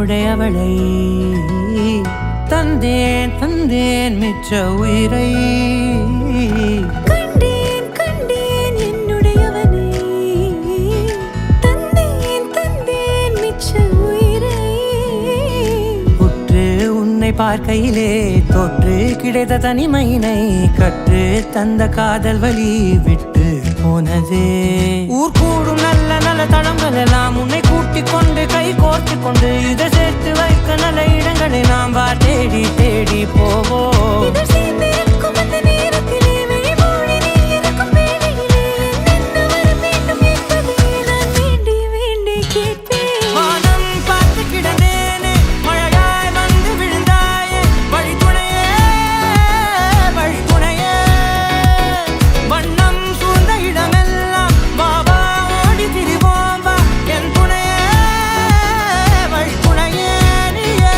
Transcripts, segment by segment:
என்னுடையவளை தந்தேன் தந்தேன் மிச்ச உயிரை கண்டேன் கண்டேன் என்னுடையவனை தந்தேன் தந்தேன் மிச்ச உயிரை உற்று உன்னை பார்க்கையிலே தொற்று கிடைத்த தனிமையினை கற்று தந்த காதல் வழி விட்டு போனதே ஊர் கூடும் நல்ல நல்ல தளங்கள் எல்லாம் உன்னை கூட்டிக் கொண்டு கை கோர்த்து கொண்டு இதை சேர்த்து வைக்க நல்ல இடங்களை நாம் வா தேடி தேடி போவோம் இதழ் சேர்ந்திருக்கும் அந்த நேரத்திலே விழிமூடி நீ இருக்கும் வேளையிலே என்னென்ன வர வேண்டும் என்பதை நான் வேண்டி வேண்டி கேட்பேன் வானம் பார்த்து கிடந்தேனே மழையாய் வந்து விழுந்தாயே வழித்துணையே வழித்துணையே வண்ணம் சூழ்ந்த இடமெல்லாம் பாபா ஓடி திரிவோம் வா என் துணையே வழித்துணையே நீயே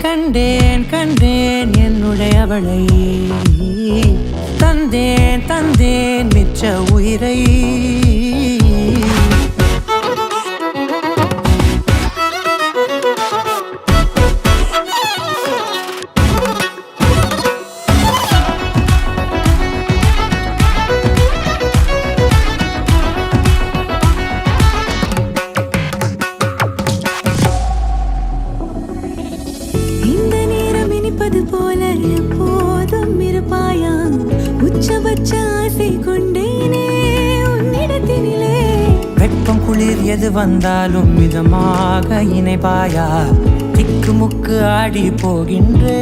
கண்டேன் கண்டேன் என்னுடையவளை தந்தேன் தந்தேன் மிச்ச உயிரை இந்த நேரம் இனிப்பது போல எப்போதும் இருப்பாயா உச்சபட்ச ஆசை கொண்டேனே உன்னிடத்தினிலே வெப்பம் குளிர் எது வந்தாலும் மிதமாக இணைப்பாயா திக்கு முக்கு ஆடி போகின்றே